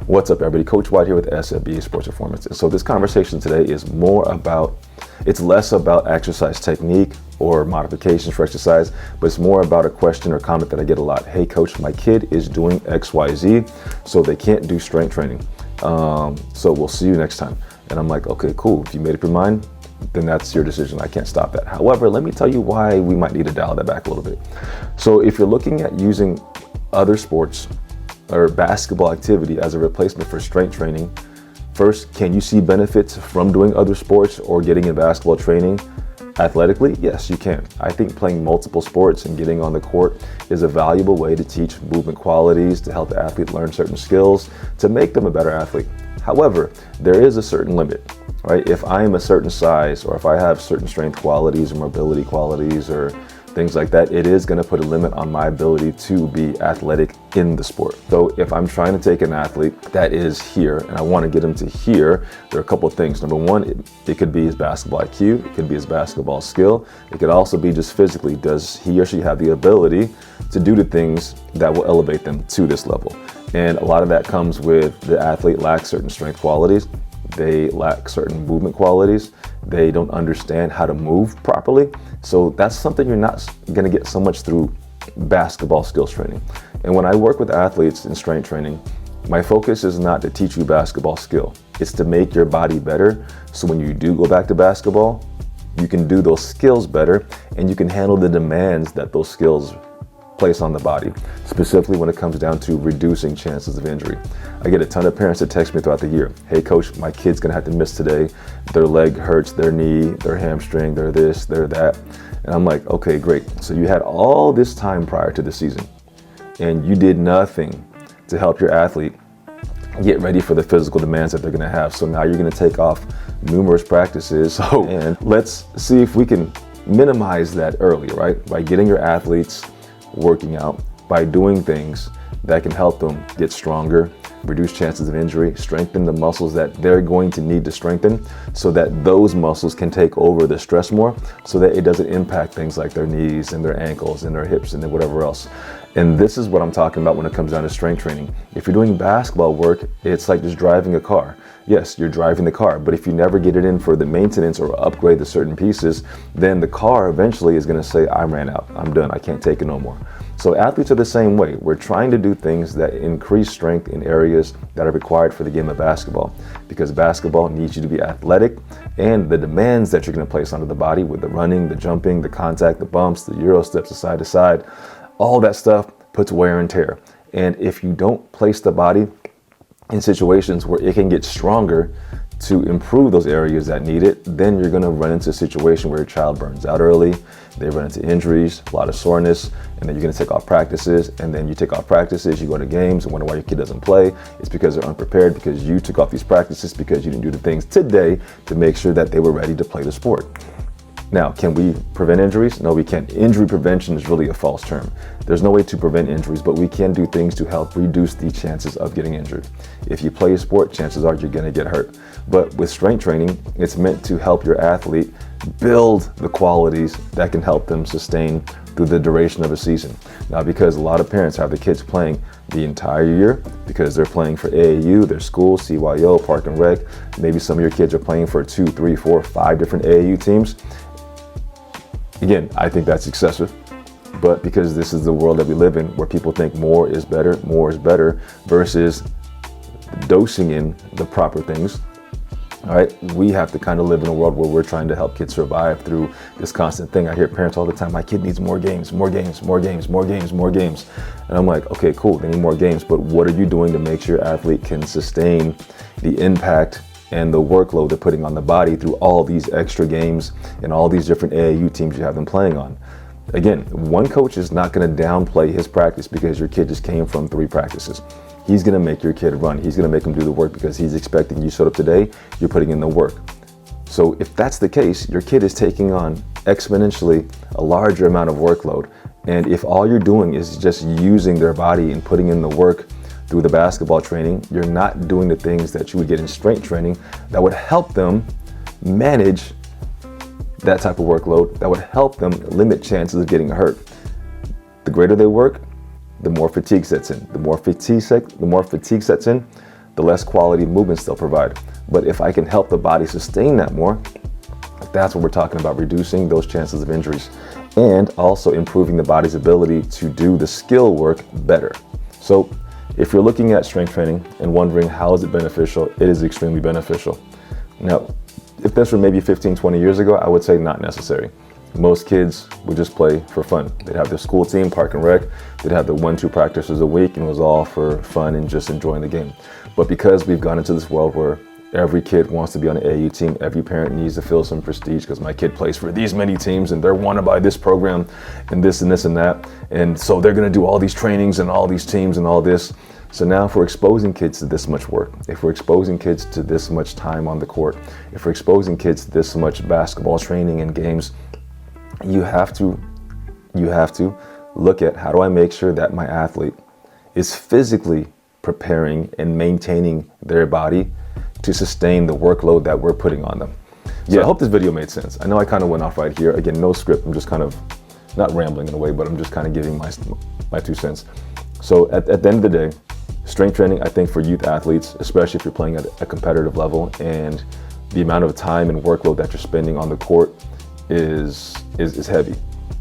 What's up, everybody? Coach White here with SFBA Sports Performance. And so this conversation today is it's less about exercise technique or modifications for exercise, but it's more about a question or comment that I get a lot. Hey, coach, my kid is doing XYZ, so they can't do strength training. So we'll see you next time. And I'm like, okay, cool. If you made up your mind, then that's your decision. I can't stop that. However, let me tell you why we might need to dial that back a little bit. So if you're looking at using other sports or basketball activity as a replacement for strength training, first, can you see benefits from doing other sports or getting in basketball training athletically? Yes, you can. I think playing multiple sports and getting on the court is a valuable way to teach movement qualities, to help the athlete learn certain skills, to make them a better athlete. However, there is a certain limit, right? If I am a certain size, or if I have certain strength qualities or mobility qualities or things like that, it is going to put a limit on my ability to be athletic in the sport. So if I'm trying to take an athlete that is here and I want to get them to here, there are a couple of things. Number one, it could be his basketball IQ, it could be his basketball skill, it could also be just physically, does he or she have the ability to do the things that will elevate them to this level? And a lot of that comes with the athlete lacks certain strength qualities, they lack certain movement qualities, they don't understand how to move properly. So that's something you're not going to get so much through basketball skills training. And when I work with athletes in strength training, my focus is not to teach you basketball skill. It's to make your body better. So when you do go back to basketball, you can do those skills better and you can handle the demands that those skills place on the body, specifically when it comes down to reducing chances of injury. I get a ton of parents that text me throughout the year. Hey coach, my kid's gonna have to miss today. Their leg hurts, their knee, their hamstring, their this, their that. And I'm like, okay, great. So you had all this time prior to the season and you did nothing to help your athlete get ready for the physical demands that they're gonna have. So now you're gonna take off numerous practices. And let's see if we can minimize that early, right? By getting your athletes working out, by doing things that can help them get stronger, reduce chances of injury, strengthen the muscles that they're going to need to strengthen so that those muscles can take over the stress more so that it doesn't impact things like their knees and their ankles and their hips and then whatever else. And this is what I'm talking about when it comes down to strength training. If you're doing basketball work, it's like just driving a car. Yes, you're driving the car, but if you never get it in for the maintenance or upgrade the certain pieces, then the car eventually is going to say, I ran out, I'm done, I can't take it no more. So athletes are the same way. We're trying to do things that increase strength in areas that are required for the game of basketball, because basketball needs you to be athletic, and the demands that you're going to place onto the body with the running, the jumping, the contact, the bumps, the Euro steps, the side to side, all that stuff puts wear and tear. And if you don't place the body in situations where it can get stronger to improve those areas that need it, then you're going to run into a situation where your child burns out early, they run into injuries, a lot of soreness, and then you're going to take off practices, and then you take off practices, you go to games and wonder why your kid doesn't play. It's because they're unprepared, because you took off these practices, because you didn't do the things today to make sure that they were ready to play the sport. Now, can we prevent injuries? No, we can't. Injury prevention is really a false term. There's no way to prevent injuries, but we can do things to help reduce the chances of getting injured. If you play a sport, chances are you're going to get hurt. But with strength training, it's meant to help your athlete build the qualities that can help them sustain through the duration of a season. Now, because a lot of parents have the kids playing the entire year because they're playing for AAU, their school, CYO, Park and Rec. Maybe some of your kids are playing for 2, 3, 4, 5 different AAU teams. Again, I think that's excessive, but because this is the world that we live in where people think more is better versus dosing in the proper things, all right, we have to kind of live in a world where we're trying to help kids survive through this constant thing. I hear parents all the time, my kid needs more games, more games, more games, more games, more games. And I'm like, okay, cool, they need more games, but what are you doing to make sure your athlete can sustain the impact and the workload they're putting on the body through all these extra games and all these different AAU teams you have them playing on? Again, one coach is not going to downplay his practice because your kid just came from 3 practices. He's going to make your kid run. He's going to make him do the work because he's expecting you showed up today, you're putting in the work. So if that's the case, your kid is taking on exponentially a larger amount of workload. And if all you're doing is just using their body and putting in the work through the basketball training, you're not doing the things that you would get in strength training that would help them manage that type of workload, that would help them limit chances of getting hurt. The greater they work, the more fatigue sets in. The more fatigue sets in, the less quality movements they'll provide. But if I can help the body sustain that more, that's what we're talking about, reducing those chances of injuries and also improving the body's ability to do the skill work better. So if you're looking at strength training and wondering how is it beneficial, it is extremely beneficial. Now, if this were maybe 15, 20 years ago, I would say not necessary. Most kids would just play for fun. They'd have their school team, park and rec. They'd have their 1-2 practices a week, and it was all for fun and just enjoying the game. But because we've gone into this world where every kid wants to be on an AAU team, every parent needs to feel some prestige because my kid plays for these many teams and they're wanted by this program and this and this and that. And so they're going to do all these trainings and all these teams and all this. So now if we're exposing kids to this much work, if we're exposing kids to this much time on the court, if we're exposing kids to this much basketball training and games, you have to look at how do I make sure that my athlete is physically preparing and maintaining their body to sustain the workload that we're putting on them. So I hope this video made sense. I know I kind of went off right here. Again, no script. I'm just kind of not rambling in a way, but I'm just kind of giving my 2 cents. So at the end of the day, strength training, I think for youth athletes, especially if you're playing at a competitive level and the amount of time and workload that you're spending on the court is heavy,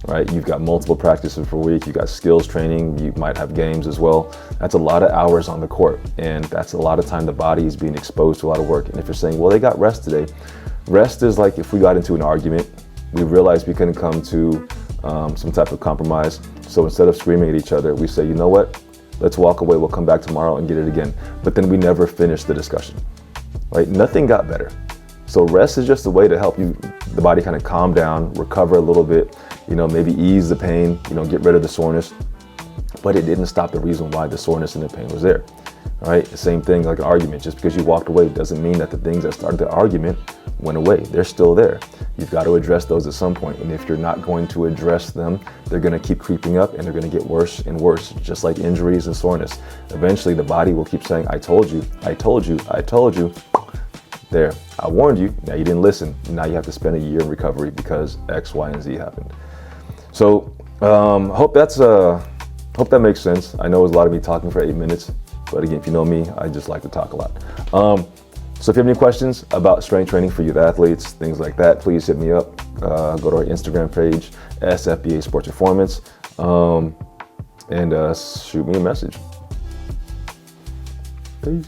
right? You've got multiple practices per week, you got skills training, you might have games as well. That's a lot of hours on the court, and that's a lot of time the body is being exposed to a lot of work. And if you're saying, well, they got rest today, rest is like if we got into an argument, we realized we couldn't come to some type of compromise. So instead of screaming at each other, we say, you know what? Let's walk away, we'll come back tomorrow and get it again. But then we never finish the discussion, right? Nothing got better. So rest is just a way to help the body kind of calm down, recover a little bit, maybe ease the pain, get rid of the soreness. But it didn't stop the reason why the soreness and the pain was there, right? The same thing like an argument. Just because you walked away doesn't mean that the things that started the argument went away. They're still there. You've got to address those at some point. And if you're not going to address them, they're going to keep creeping up and they're going to get worse and worse, just like injuries and soreness. Eventually, the body will keep saying, I told you, I told you, I told you. There, I warned you, now you didn't listen. Now you have to spend a year in recovery because X, Y, and Z happened. So hope that makes sense. I know it was a lot of me talking for 8 minutes, but again, if you know me, I just like to talk a lot. So if you have any questions about strength training for youth athletes, things like that, please hit me up. Go to our Instagram page, SFBA Sports Performance, and shoot me a message. Peace.